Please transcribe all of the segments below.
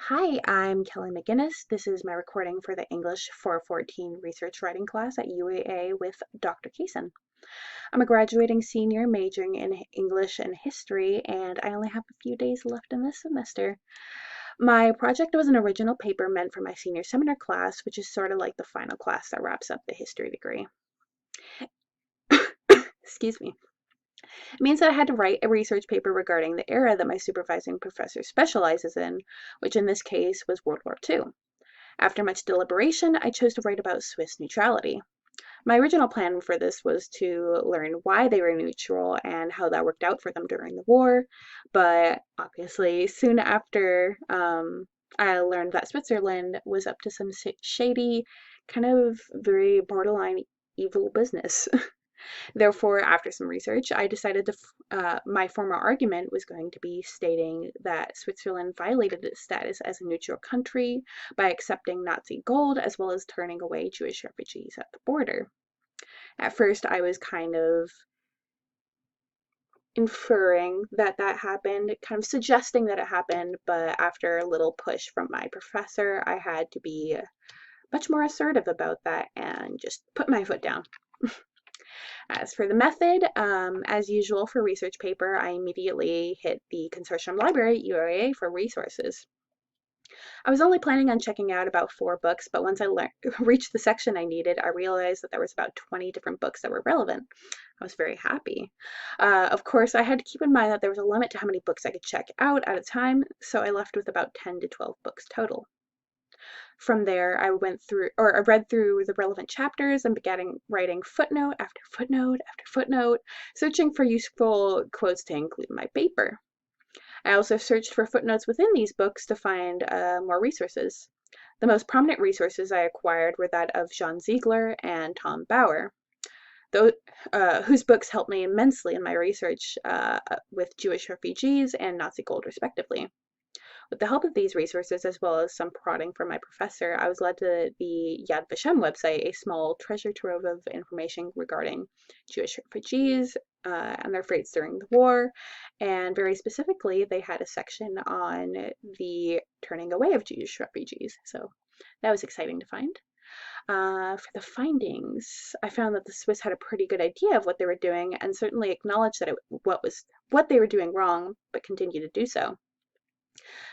Hi, I'm Kelly McGinnis. This is my recording for the English 414 research writing class at UAA with Dr. Kaysen. I'm a graduating senior majoring in English and history, and I only have a few days left in this semester. My project was an original paper meant for my senior seminar class, which is sort of like the final class that wraps up the history degree. Excuse me. It means that I had to write a research paper regarding the era that my supervising professor specializes in, which in this case was World War II. After much deliberation, I chose to write about Swiss neutrality. My original plan for this was to learn why they were neutral and how that worked out for them during the war, but obviously, soon after, I learned that Switzerland was up to some shady, kind of very borderline evil business. Therefore, after some research, I decided my former argument was going to be stating that Switzerland violated its status as a neutral country by accepting Nazi gold as well as turning away Jewish refugees at the border. At first, I was kind of inferring that that happened, kind of suggesting that it happened, but after a little push from my professor, I had to be much more assertive about that and just put my foot down. As for the method, as usual for research paper, I immediately hit the consortium library at UAA for resources. I was only planning on checking out about 4 books, but once I reached the section I needed, I realized that there was about 20 different books that were relevant. I was very happy. Of course, I had to keep in mind that there was a limit to how many books I could check out at a time, so I left with about 10 to 12 books total. From there, I read through the relevant chapters and began writing footnote after footnote after footnote, searching for useful quotes to include in my paper. I also searched for footnotes within these books to find more resources. The most prominent resources I acquired were that of Jean Ziegler and Tom Bauer, whose books helped me immensely in my research with Jewish refugees and Nazi gold, respectively. With the help of these resources, as well as some prodding from my professor, I was led to the Yad Vashem website, a small treasure trove of information regarding Jewish refugees and their fates during the war. And very specifically, they had a section on the turning away of Jewish refugees. So that was exciting to find. For the findings, I found that the Swiss had a pretty good idea of what they were doing and certainly acknowledged that what they were doing wrong, but continued to do so.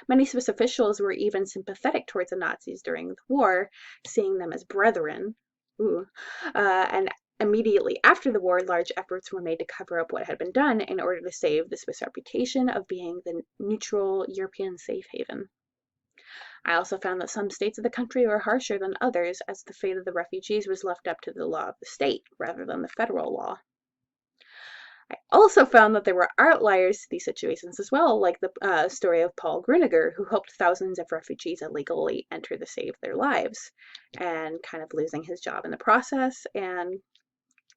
Many Swiss officials were even sympathetic towards the Nazis during the war, seeing them as brethren. And immediately after the war, large efforts were made to cover up what had been done in order to save the Swiss reputation of being the neutral European safe haven. I also found that some states of the country were harsher than others, as the fate of the refugees was left up to the law of the state rather than the federal law. I also found that there were outliers to these situations as well, like the story of Paul Gruniger, who helped thousands of refugees illegally enter to save their lives, and kind of losing his job in the process and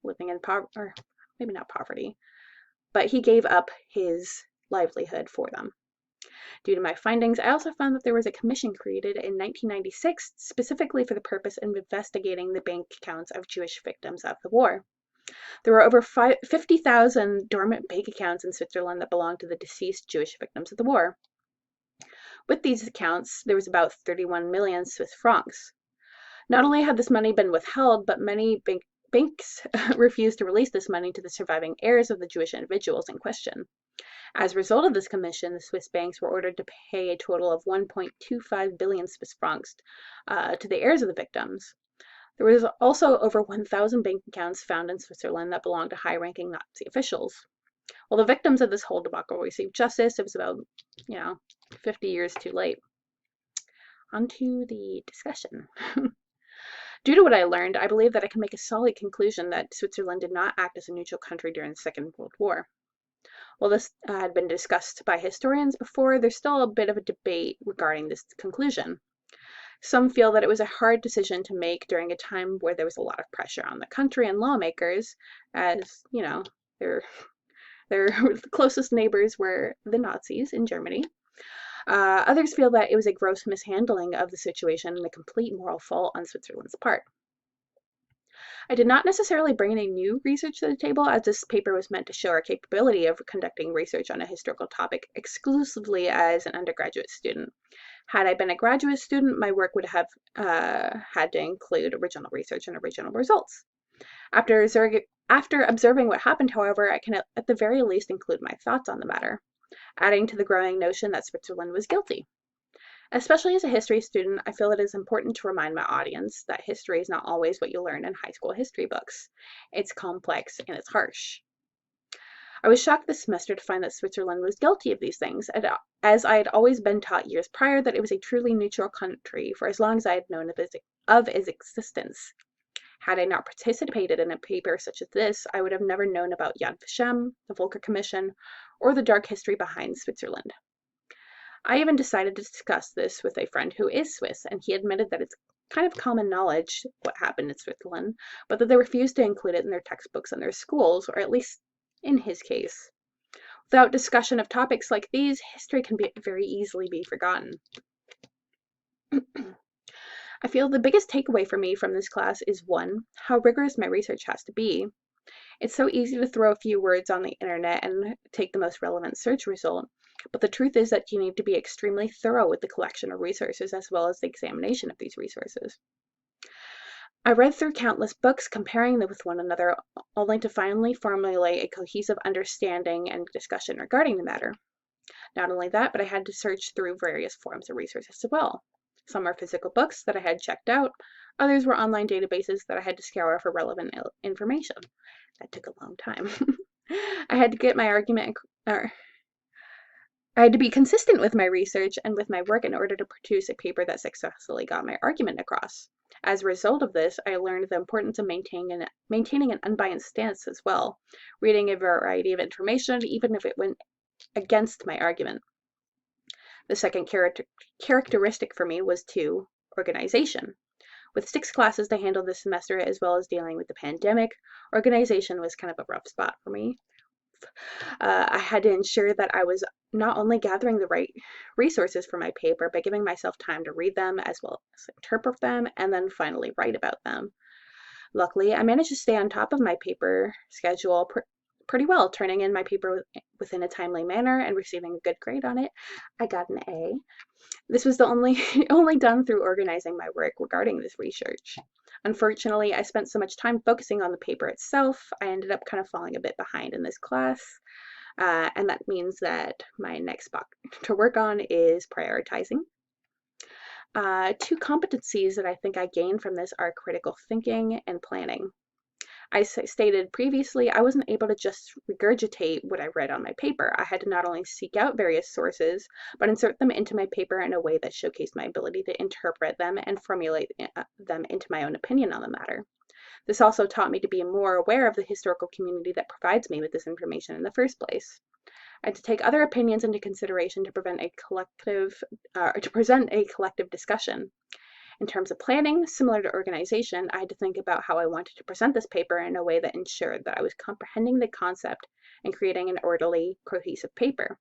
living in poverty, or maybe not poverty, but he gave up his livelihood for them. Due to my findings, I also found that there was a commission created in 1996 specifically for the purpose of investigating the bank accounts of Jewish victims of the war. There were over 50,000 dormant bank accounts in Switzerland that belonged to the deceased Jewish victims of the war. With these accounts, there was about 31 million Swiss francs. Not only had this money been withheld, but many banks refused to release this money to the surviving heirs of the Jewish individuals in question. As a result of this commission, the Swiss banks were ordered to pay a total of 1.25 billion Swiss francs to the heirs of the victims. There was also over 1,000 bank accounts found in Switzerland that belonged to high-ranking Nazi officials. While the victims of this whole debacle received justice, it was about, 50 years too late. On to the discussion. Due to what I learned, I believe that I can make a solid conclusion that Switzerland did not act as a neutral country during the Second World War. While this had been discussed by historians before, there's still a bit of a debate regarding this conclusion. Some feel that it was a hard decision to make during a time where there was a lot of pressure on the country and lawmakers, as, their closest neighbors were the Nazis in Germany. Others feel that it was a gross mishandling of the situation and a complete moral fault on Switzerland's part. I did not necessarily bring any new research to the table, as this paper was meant to show our capability of conducting research on a historical topic exclusively as an undergraduate student. Had I been a graduate student, my work would have had to include original research and original results. After observing what happened, however, I can at the very least include my thoughts on the matter, adding to the growing notion that Switzerland was guilty. Especially as a history student, I feel it is important to remind my audience that history is not always what you learn in high school history books. It's complex and it's harsh. I was shocked this semester to find that Switzerland was guilty of these things, as I had always been taught years prior that it was a truly neutral country for as long as I had known of its existence. Had I not participated in a paper such as this, I would have never known about Yad Vashem, the Volcker Commission, or the dark history behind Switzerland. I even decided to discuss this with a friend who is Swiss, and he admitted that it's kind of common knowledge what happened in Switzerland, but that they refused to include it in their textbooks and their schools, or at least in his case. Without discussion of topics like these, history can very easily be forgotten. I feel the biggest takeaway for me from this class is 1, how rigorous my research has to be. It's so easy to throw a few words on the internet and take the most relevant search result, but the truth is that you need to be extremely thorough with the collection of resources as well as the examination of these resources. I read through countless books, comparing them with one another, only to finally formulate a cohesive understanding and discussion regarding the matter. Not only that, but I had to search through various forms of resources as well. Some are physical books that I had checked out, others were online databases that I had to scour for relevant information. That took a long time. I had to get my argument, I had to be consistent with my research and with my work in order to produce a paper that successfully got my argument across. As a result of this, I learned the importance of maintaining an unbiased stance as well, reading a variety of information, even if it went against my argument. The second characteristic for me was 2, organization. With 6 classes to handle this semester, as well as dealing with the pandemic, organization was kind of a rough spot for me. I had to ensure that I was not only gathering the right resources for my paper, but giving myself time to read them as well as interpret them and then finally write about them. Luckily, I managed to stay on top of my paper schedule pretty well, turning in my paper within a timely manner and receiving a good grade on it. I got an A. This was the only done through organizing my work regarding this research. Unfortunately, I spent so much time focusing on the paper itself, I ended up kind of falling a bit behind in this class, and that means that my next spot to work on is prioritizing. 2 competencies that I think I gained from this are critical thinking and planning. I stated previously, I wasn't able to just regurgitate what I read on my paper. I had to not only seek out various sources, but insert them into my paper in a way that showcased my ability to interpret them and formulate them into my own opinion on the matter. This also taught me to be more aware of the historical community that provides me with this information in the first place. I had to take other opinions into consideration to present a collective discussion. In terms of planning, similar to organization, I had to think about how I wanted to present this paper in a way that ensured that I was comprehending the concept and creating an orderly, cohesive paper.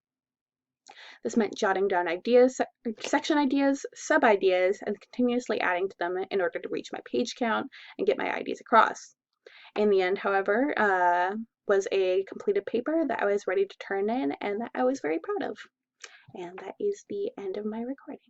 This meant jotting down ideas, section ideas, sub-ideas, and continuously adding to them in order to reach my page count and get my ideas across. In the end, however, was a completed paper that I was ready to turn in and that I was very proud of. And that is the end of my recording.